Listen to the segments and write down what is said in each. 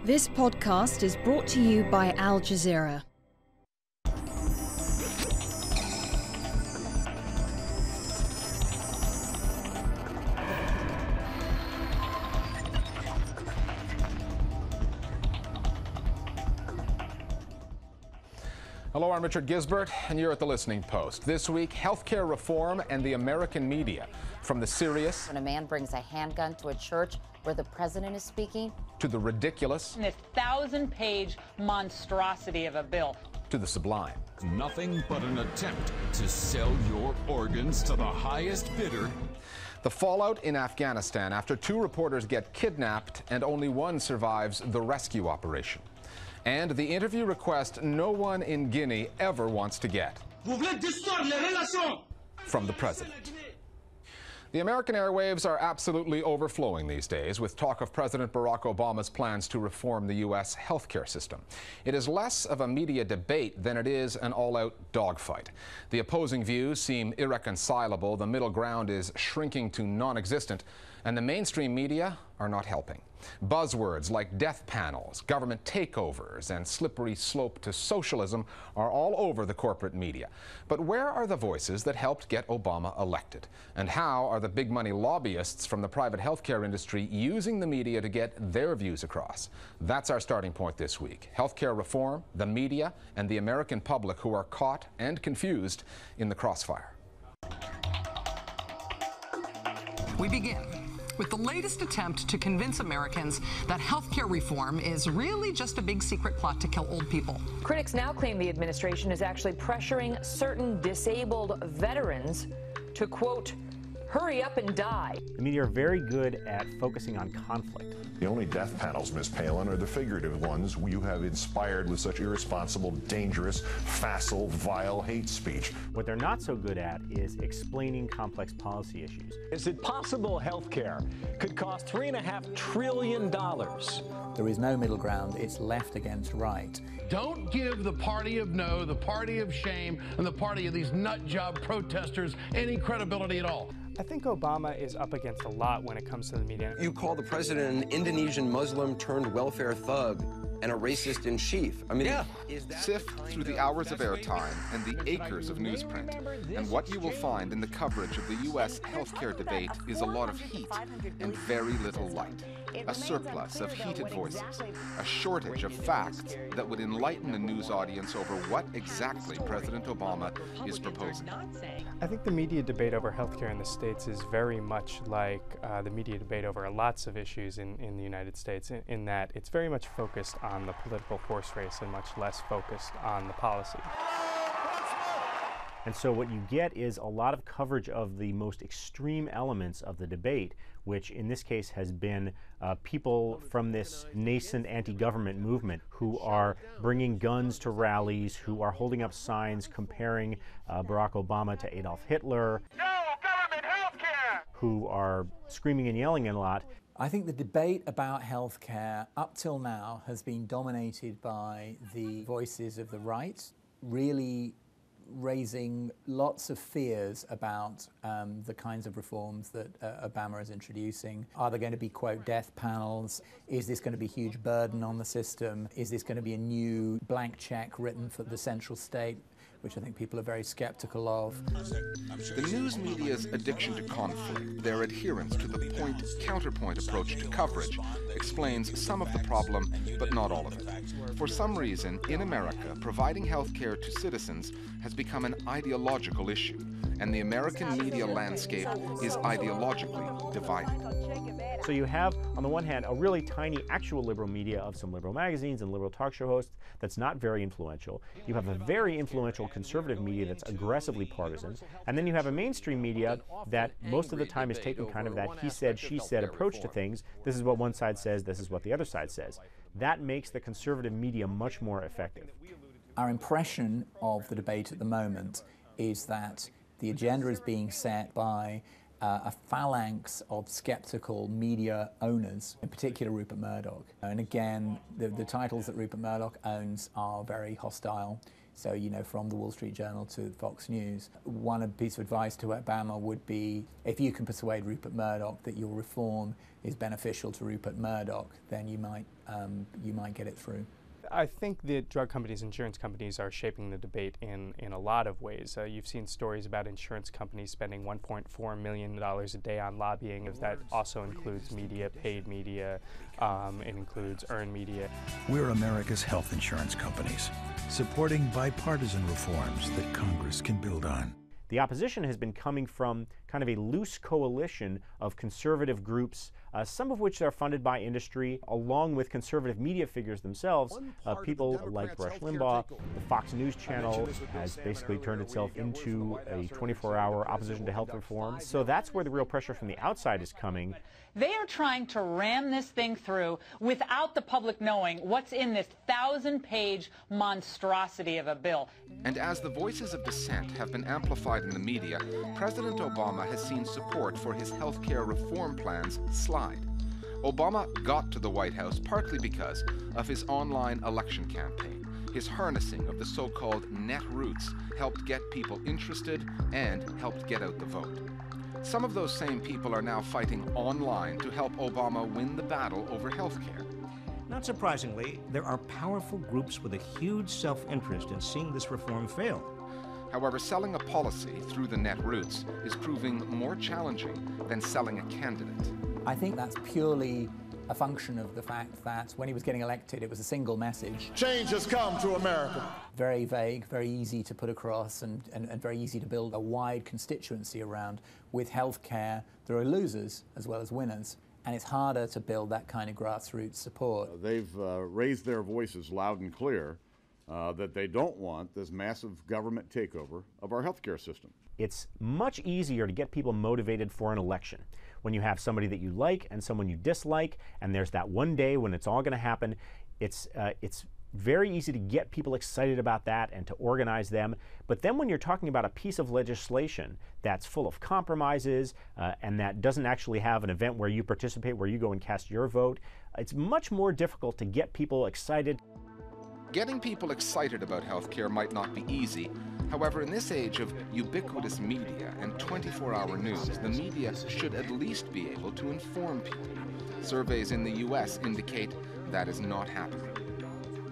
This podcast is brought to you by Al Jazeera. Hello, I'm Richard Gisbert, and you're at The Listening Post. This week, healthcare reform and the American media. From the serious... When a man brings a handgun to a church where the president is speaking... to the ridiculous... this 1,000-page monstrosity of a bill. to the sublime. Nothing but an attempt to sell your organs to the highest bidder. The fallout in Afghanistan after 2 reporters get kidnapped and only one survives the rescue operation. And the interview request no one in Guinea ever wants to get. From the president. The American airwaves are absolutely overflowing these days with talk of President Barack Obama's plans to reform the U.S. healthcare system. It is less of a media debate than it is an all-out dogfight. The opposing views seem irreconcilable, the middle ground is shrinking to non-existent, and the mainstream media are not helping. Buzzwords like death panels, government takeovers, and slippery slope to socialism are all over the corporate media. But where are the voices that helped get Obama elected? And how are the big money lobbyists from the private healthcare industry using the media to get their views across? That's our starting point this week. Healthcare reform, the media, and the American public who are caught and confused in the crossfire. We begin with the latest attempt to convince Americans that healthcare reform is really just a big secret plot to kill old people. Critics now claim the administration is actually pressuring certain disabled veterans to, quote, hurry up and die. The media are very good at focusing on conflict. The only death panels, Ms. Palin, are the figurative ones you have inspired with such irresponsible, dangerous, facile, vile hate speech. What they're not so good at is explaining complex policy issues. Is it possible health care could cost $3.5 trillion? There is no middle ground. It's left against right. Don't give the party of no, the party of shame, and the party of these nut job protesters any credibility at all. I think Obama is up against a lot when it comes to the media. You call the president an Indonesian Muslim turned welfare thug and a racist in chief. I mean, yeah. Sift through the hours of airtime and the acres of newsprint, and what you will find in the coverage of the U.S. healthcare debate is a lot of heat and very little light. A surplus of heated voices, a shortage of facts that would enlighten a news audience over what exactly President Obama is proposing. I think the media debate over healthcare in the States is very much like the media debate over lots of issues in the United States, in that it's very much focused on the political horse race and much less focused on the policy. And so what you get is a lot of coverage of the most extreme elements of the debate, which in this case has been people from this nascent anti-government movement who are bringing guns to rallies, who are holding up signs comparing Barack Obama to Adolf Hitler. No government health care! Who are screaming and yelling a lot. I think the debate about healthcare up till now has been dominated by the voices of the right, really raising lots of fears about the kinds of reforms that Obama is introducing. Are there going to be, quote, death panels? Is this going to be a huge burden on the system? Is this going to be a new blank check written for the central state, which I think people are very skeptical of? The news media's addiction to conflict, their adherence to the point-counterpoint approach to coverage, explains some of the problem, but not all of it. For some reason, in America, providing health care to citizens has become an ideological issue, and the American media landscape is ideologically divided. So you have, on the one hand, a really tiny actual liberal media of some liberal magazines and liberal talk show hosts that's not very influential. You have a very influential conservative media that's aggressively partisan. And then you have a mainstream media that most of the time is taking kind of that he said, she said approach to things. This is what one side says, this is what the other side says. That makes the conservative media much more effective. Our impression of the debate at the moment is that the agenda is being set by a phalanx of skeptical media owners, in particular Rupert Murdoch. And again, the titles that Rupert Murdoch owns are very hostile. So, you know, from the Wall Street Journal to Fox News. One piece of advice to Obama would be, if you can persuade Rupert Murdoch that your reform is beneficial to Rupert Murdoch, then you might get it through. I think the drug companies, insurance companies are shaping the debate in a lot of ways. You've seen stories about insurance companies spending $1.4 million a day on lobbying. That also includes media, paid media, it includes earned media. We're America's health insurance companies, supporting bipartisan reforms that Congress can build on. The opposition has been coming from kind of a loose coalition of conservative groups, some of which are funded by industry, along with conservative media figures themselves. People like Rush Limbaugh. The Fox News channel has basically turned itself into a 24-hour opposition to health reform. So that's where the real pressure from the outside is coming. They are trying to ram this thing through without the public knowing what's in this 1,000-page monstrosity of a bill. And as the voices of dissent have been amplified in the media, President Obama has seen support for his health care reform plans slide. Obama got to the White House partly because of his online election campaign. His harnessing of the so-called net roots helped get people interested and helped get out the vote. Some of those same people are now fighting online to help Obama win the battle over health care. Not surprisingly, there are powerful groups with a huge self-interest in seeing this reform fail. However, selling a policy through the net roots is proving more challenging than selling a candidate. I think that's purely a function of the fact that when he was getting elected, it was a single message. Change has come to America. Very vague, very easy to put across, and very easy to build a wide constituency around. With health care, there are losers as well as winners, and it's harder to build that kind of grassroots support. They've raised their voices loud and clear that they don't want this massive government takeover of our healthcare system. It's much easier to get people motivated for an election when you have somebody that you like and someone you dislike, and there's that one day when it's all going to happen. It's very easy to get people excited about that and to organize them. But then when you're talking about a piece of legislation that's full of compromises and that doesn't actually have an event where you participate, where you go and cast your vote, it's much more difficult to get people excited. Getting people excited about healthcare might not be easy. However, in this age of ubiquitous media and 24-hour news, the media should at least be able to inform people. Surveys in the U.S. indicate that is not happening.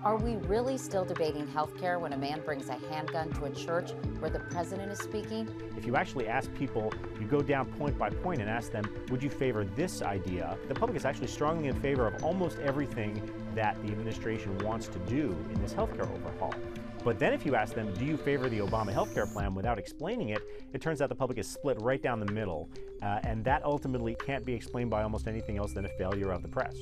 Are we really still debating health care when a man brings a handgun to a church where the president is speaking? If you actually ask people, you go down point by point and ask them, would you favor this idea? The public is actually strongly in favor of almost everything that the administration wants to do in this health care overhaul. But then if you ask them, do you favor the Obama health care plan without explaining it, it turns out the public is split right down the middle. And that ultimately can't be explained by almost anything else than a failure of the press.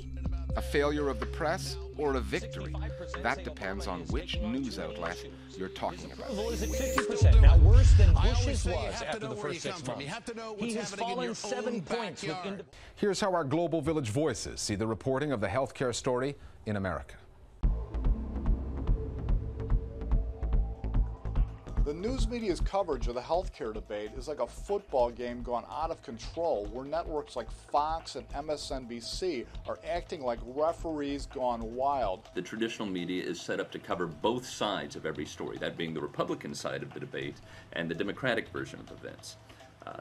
A failure of the press or a victory? That depends on which news outlet you're talking about. Is at 50%, now worse than Bush's was after the first 6 months. He has fallen 7 points. Here's how our Global Village voices see the reporting of the healthcare story in America. The news media's coverage of the healthcare debate is like a football game gone out of control, where networks like Fox and MSNBC are acting like referees gone wild. The traditional media is set up to cover both sides of every story, that being the Republican side of the debate and the Democratic version of events.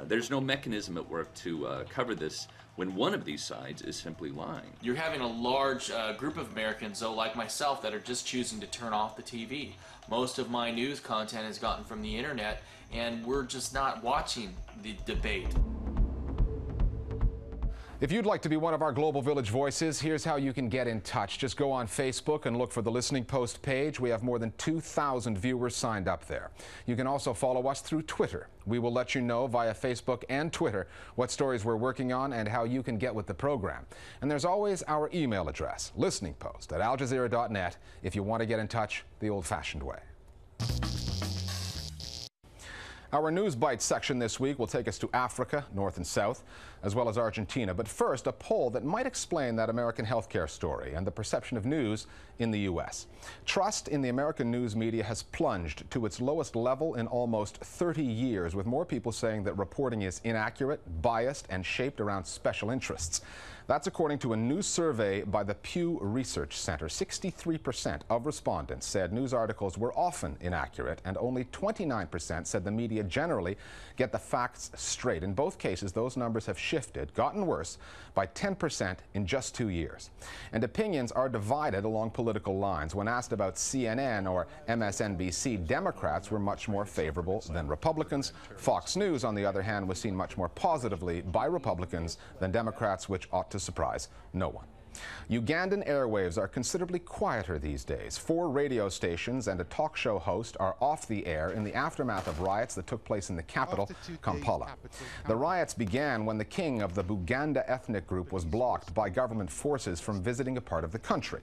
There's no mechanism at work to cover this when one of these sides is simply lying. You're having a large group of Americans, though, like myself, that are just choosing to turn off the TV. Most of my news content is gotten from the internet, and we're just not watching the debate. If you'd like to be one of our Global Village voices, here's how you can get in touch. Just go on Facebook and look for the Listening Post page. We have more than 2,000 viewers signed up there. You can also follow us through Twitter. We will let you know via Facebook and Twitter what stories we're working on and how you can get with the program. And there's always our email address, listeningpost@aljazeera.net, if you want to get in touch the old-fashioned way. Our News Bites section this week will take us to Africa, north and south. as well as Argentina. But first, a poll that might explain that American healthcare story and the perception of news in the U.S. Trust in the American news media has plunged to its lowest level in almost 30 years, with more people saying that reporting is inaccurate, biased, and shaped around special interests. That's according to a new survey by the Pew Research Center. 63% of respondents said news articles were often inaccurate, and only 29% said the media generally get the facts straight. In both cases, those numbers have shifted, gotten worse, by 10% in just 2 years. And opinions are divided along political lines. When asked about CNN or MSNBC, Democrats were much more favorable than Republicans. Fox News, on the other hand, was seen much more positively by Republicans than Democrats, which ought to surprise no one. Ugandan airwaves are considerably quieter these days. 4 radio stations and a talk show host are off the air in the aftermath of riots that took place in the capital, Kampala. The riots began when the king of the Buganda ethnic group was blocked by government forces from visiting a part of the country.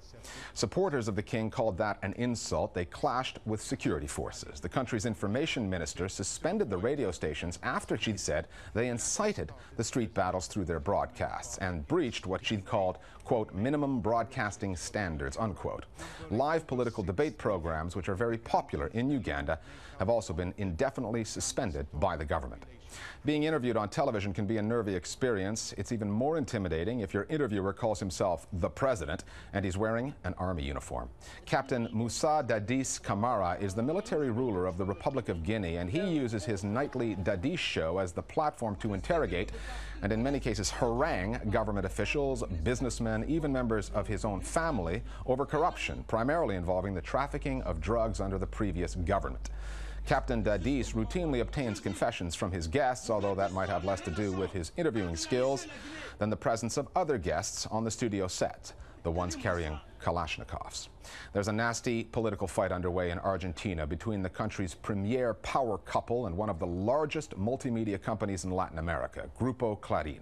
Supporters of the king called that an insult. They clashed with security forces. The country's information minister suspended the radio stations after she said they incited the street battles through their broadcasts and breached what she called, quote, minimum broadcasting standards, unquote. Live political debate programs, which are very popular in Uganda, have also been indefinitely suspended by the government. Being interviewed on television can be a nervy experience. It's even more intimidating if your interviewer calls himself the president and he's wearing an army uniform. Captain Moussa Dadis Camara is the military ruler of the Republic of Guinea, and he uses his nightly Dadis show as the platform to interrogate and in many cases harangue government officials, businessmen, even members of his own family over corruption, primarily involving the trafficking of drugs under the previous government. Captain Dadis routinely obtains confessions from his guests, although that might have less to do with his interviewing skills than the presence of other guests on the studio set, the ones carrying Kalashnikovs. There's a nasty political fight underway in Argentina between the country's premier power couple and one of the largest multimedia companies in Latin America, Grupo Clarín.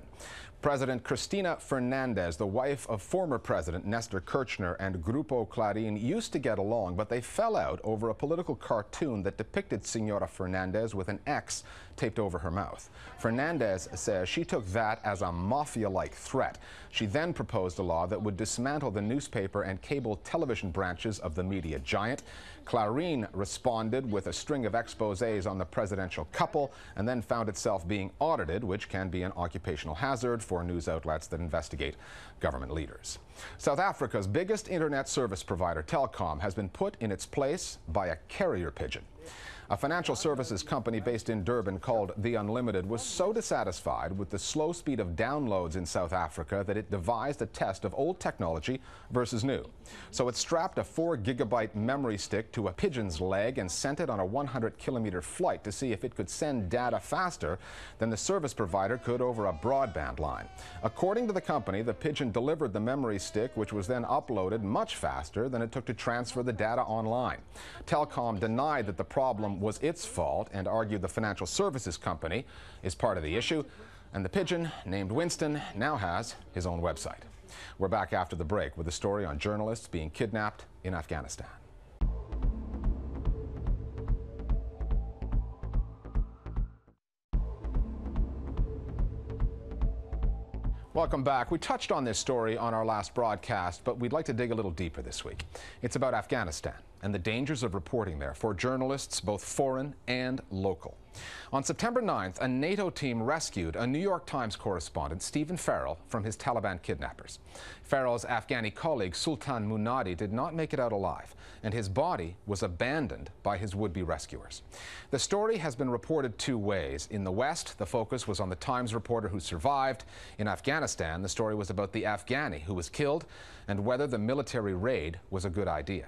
President Cristina Fernandez, the wife of former President Nestor Kirchner, and Grupo Clarín used to get along, but they fell out over a political cartoon that depicted Senora Fernandez with an X taped over her mouth. Fernandez says she took that as a mafia-like threat. She then proposed a law that would dismantle the newspaper and cable television branches of the media giant. Clarín responded with a string of exposés on the presidential couple and then found itself being audited, which can be an occupational hazard for news outlets that investigate government leaders. South Africa's biggest internet service provider, Telkom, has been put in its place by a carrier pigeon. A financial services company based in Durban called The Unlimited was so dissatisfied with the slow speed of downloads in South Africa that it devised a test of old technology versus new. So it strapped a 4-gigabyte memory stick to a pigeon's leg and sent it on a 100-kilometer flight to see if it could send data faster than the service provider could over a broadband line. According to the company, the pigeon delivered the memory stick, which was then uploaded much faster than it took to transfer the data online. Telkom denied that the problem was its fault and argued the financial services company is part of the issue, and the pigeon, named Winston, now has his own website. We're back after the break with a story on journalists being kidnapped in Afghanistan. Welcome back. We touched on this story on our last broadcast, but we'd like to dig a little deeper this week. It's about Afghanistan and the dangers of reporting there for journalists, both foreign and local. On September 9th, a NATO team rescued a New York Times correspondent, Stephen Farrell, from his Taliban kidnappers. Farrell's Afghani colleague, Sultan Munadi, did not make it out alive, and his body was abandoned by his would-be rescuers. The story has been reported 2 ways. In the West, the focus was on the Times reporter who survived. In Afghanistan, the story was about the Afghani who was killed and whether the military raid was a good idea.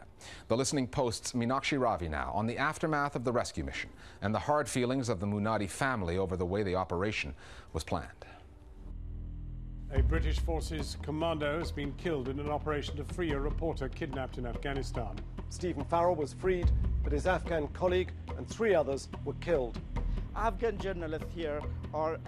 The Listening Post's Meenakshi Ravi now on the aftermath of the rescue mission and the hard feelings of the Munadi family over the way the operation was planned. A British Forces commando has been killed in an operation to free a reporter kidnapped in Afghanistan. Stephen Farrell was freed, but his Afghan colleague and 3 others were killed. Afghan journalists here are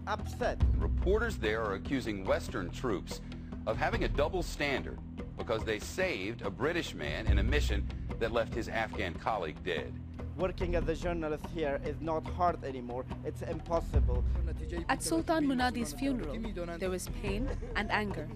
upset. Reporters there are accusing Western troops of having a double standard because they saved a British man in a mission that left his Afghan colleague dead. Working as a journalist here is not hard anymore. It's impossible. At Sultan Munadi's funeral, there was pain and anger.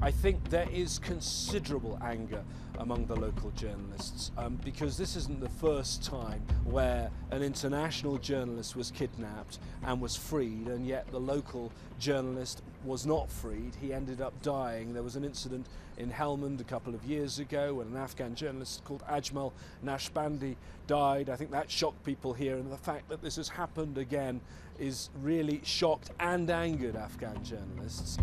I think there is considerable anger among the local journalists because this isn't the first time where an international journalist was kidnapped and was freed, and yet the local journalist was not freed. He ended up dying. There was an incident in Helmand a couple of years ago when an Afghan journalist called Ajmal Nashbandi died. I think that shocked people here, and the fact that this has happened again is really shocked and angered Afghan journalists.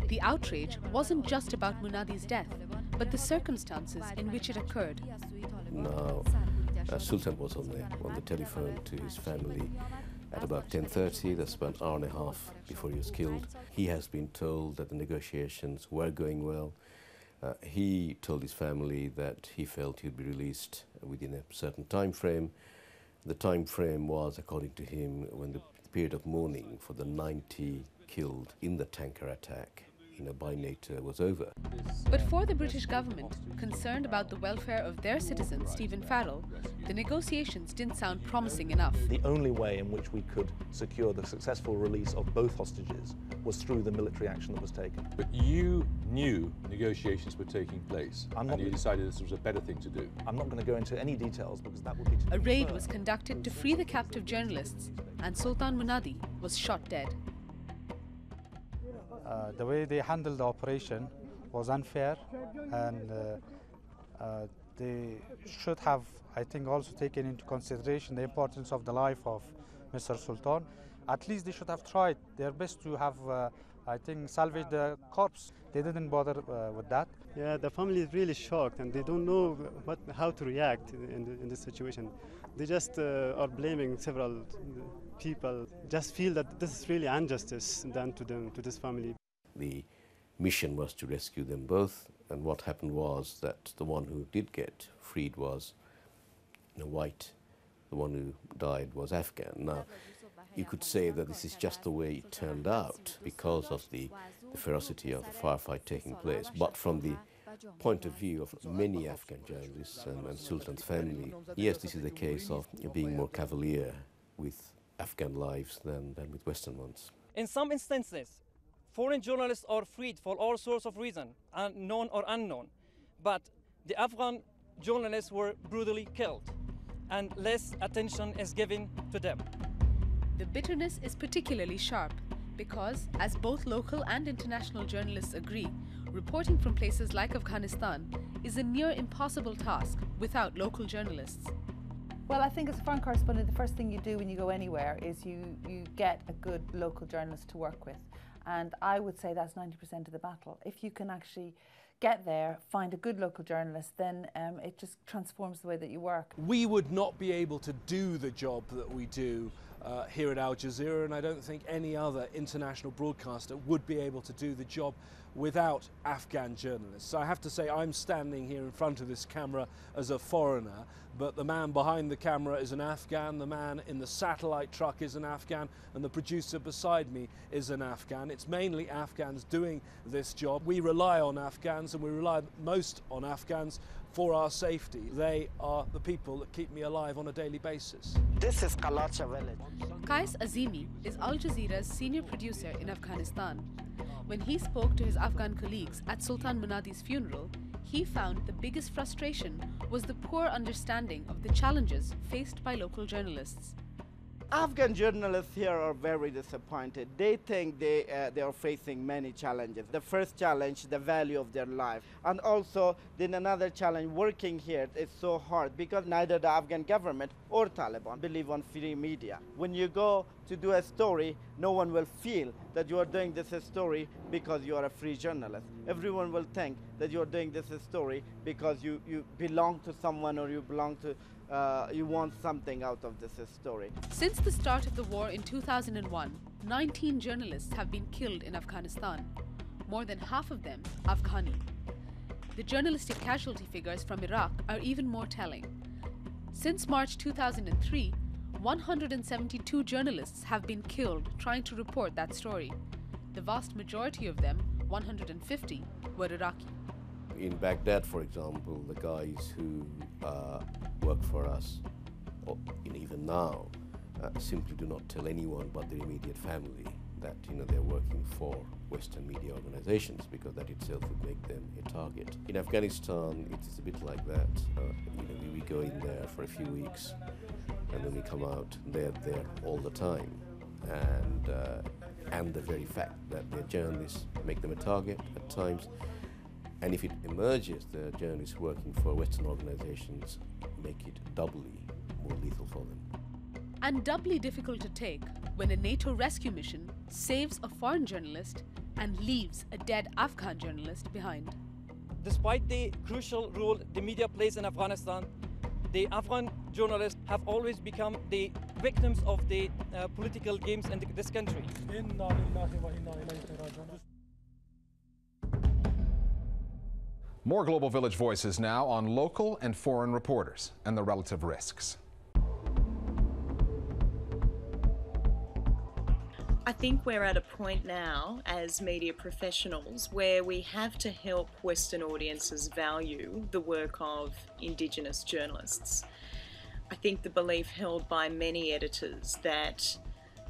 The outrage wasn't just about Munadi's death, but the circumstances in which it occurred. Now, Sultan was on the telephone to his family at about 10:30. That's about an hour and a half before he was killed. He has been told that the negotiations were going well. He told his family that he felt he'd be released within a certain time frame. The time frame was, according to him, when the period of mourning for the 90 killed in the tanker attack by NATO was over. But for the British government, concerned about the welfare of their citizen, Stephen Farrell, the negotiations didn't sound promising enough. The only way in which we could secure the successful release of both hostages was through the military action that was taken. But you knew negotiations were taking place, and you decided this was a better thing to do. I'm not going to go into any details because that would be... A raid was conducted to free the captive journalists, and Sultan Munadi was shot dead. The way they handled the operation was unfair, and they should have, I think, also taken into consideration the importance of the life of Mr. Sultan. At least they should have tried their best to have, I think, salvage the corpse. They didn't bother with that. Yeah, the family is really shocked, and they don't know how to react in this situation. They just are blaming several people, just feel that this is really injustice done to them, to this family. The mission was to rescue them both, and what happened was that the one who did get freed was white, the one who died was Afghan. Now, you could say that this is just the way it turned out because of the ferocity of the firefight taking place, but from the point of view of many Afghan journalists and Sultan's family, yes, this is a case of being more cavalier with Afghan lives than with Western ones. In some instances, foreign journalists are freed for all sorts of reasons, known or unknown, but the Afghan journalists were brutally killed, and less attention is given to them. The bitterness is particularly sharp because, as both local and international journalists agree, reporting from places like Afghanistan is a near impossible task without local journalists. Well, I think as a foreign correspondent, the first thing you do when you go anywhere is you get a good local journalist to work with. And I would say that's 90% of the battle. If you can actually get there, find a good local journalist, then it just transforms the way that you work. We would not be able to do the job that we do here at Al Jazeera, and I don't think any other international broadcaster would be able to do the job without Afghan journalists. So I have to say I'm standing here in front of this camera as a foreigner, but the man behind the camera is an Afghan, the man in the satellite truck is an Afghan, and the producer beside me is an Afghan. It's mainly Afghans doing this job. We rely on Afghans, and we rely most on Afghans for our safety. They are the people that keep me alive on a daily basis. This is Kalacha village. Qais Azimi is Al Jazeera's senior producer in Afghanistan. When he spoke to his Afghan colleagues at Sultan Munadi's funeral, he found the biggest frustration was the poor understanding of the challenges faced by local journalists. Afghan journalists here are very disappointed. They think they are facing many challenges. The first challenge, the value of their life. And also, then another challenge, working here is so hard because neither the Afghan government or Taliban believe on free media. When you go to do a story, no one will feel that you are doing this story because you are a free journalist. Everyone will think that you are doing this story because you belong to someone or you belong to you want something out of this story. Since the start of the war in 2001, 19 journalists have been killed in Afghanistan, more than half of them Afghani. The journalistic casualty figures from Iraq are even more telling. Since March 2003, 172 journalists have been killed trying to report that story. The vast majority of them, 150, were Iraqi. In Baghdad, for example, the guys who work for us, or even now, simply do not tell anyone but their immediate family that they're working for Western media organizations, because that itself would make them a target. In Afghanistan, it is a bit like that. We go in there for a few weeks, and then we come out. They're there all the time, and the very fact that they're journalists make them a target at times. And if it emerges that journalists working for Western organizations make it doubly more lethal for them. And doubly difficult to take when a NATO rescue mission saves a foreign journalist and leaves a dead Afghan journalist behind. Despite the crucial role the media plays in Afghanistan, the Afghan journalists have always become the victims of the political games in this country. More Global Village Voices now on local and foreign reporters and the relative risks. I think we're at a point now as media professionals where we have to help Western audiences value the work of Indigenous journalists. I think the belief held by many editors that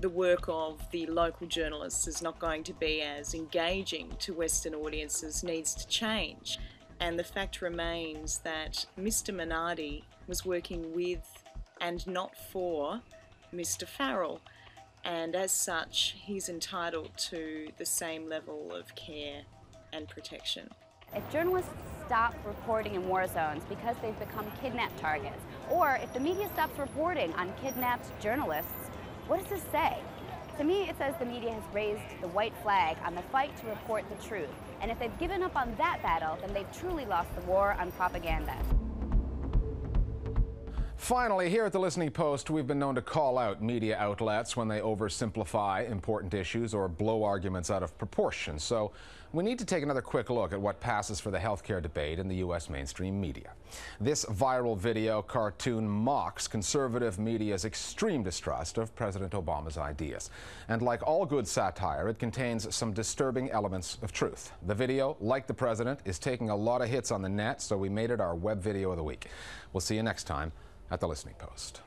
the work of the local journalists is not going to be as engaging to Western audiences needs to change. And the fact remains that Mr. Minardi was working with and not for Mr. Farrell. And as such, he's entitled to the same level of care and protection. If journalists stop reporting in war zones because they've become kidnapped targets, or if the media stops reporting on kidnapped journalists, what does this say? To me, it says the media has raised the white flag on the fight to report the truth. And if they've given up on that battle, then they've truly lost the war on propaganda. Finally, here at the Listening Post, we've been known to call out media outlets when they oversimplify important issues or blow arguments out of proportion. So we need to take another quick look at what passes for the healthcare debate in the U.S. mainstream media. This viral video cartoon mocks conservative media's extreme distrust of President Obama's ideas. And like all good satire, it contains some disturbing elements of truth. The video, like the president, is taking a lot of hits on the net, so we made it our web video of the week. We'll see you next time at the Listening Post.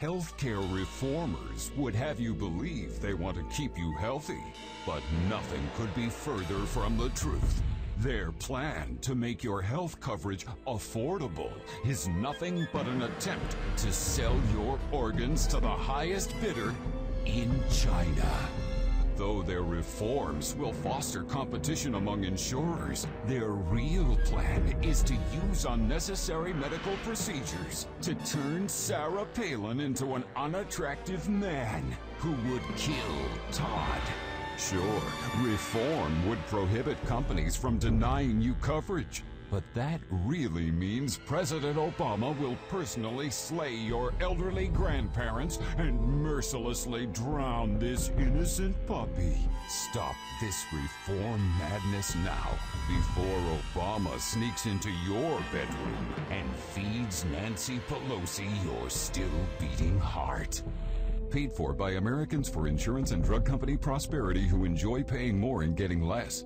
Healthcare reformers would have you believe they want to keep you healthy, but nothing could be further from the truth. Their plan to make your health coverage affordable is nothing but an attempt to sell your organs to the highest bidder in China. Though their reforms will foster competition among insurers, their real plan is to use unnecessary medical procedures to turn Sarah Palin into an unattractive man who would kill Todd. Sure, reform would prohibit companies from denying you coverage, but that really means President Obama will personally slay your elderly grandparents and mercilessly drown this innocent puppy. Stop this reform madness now, before Obama sneaks into your bedroom and feeds Nancy Pelosi your still beating heart. Paid for by Americans for Insurance and Drug Company Prosperity, who enjoy paying more and getting less.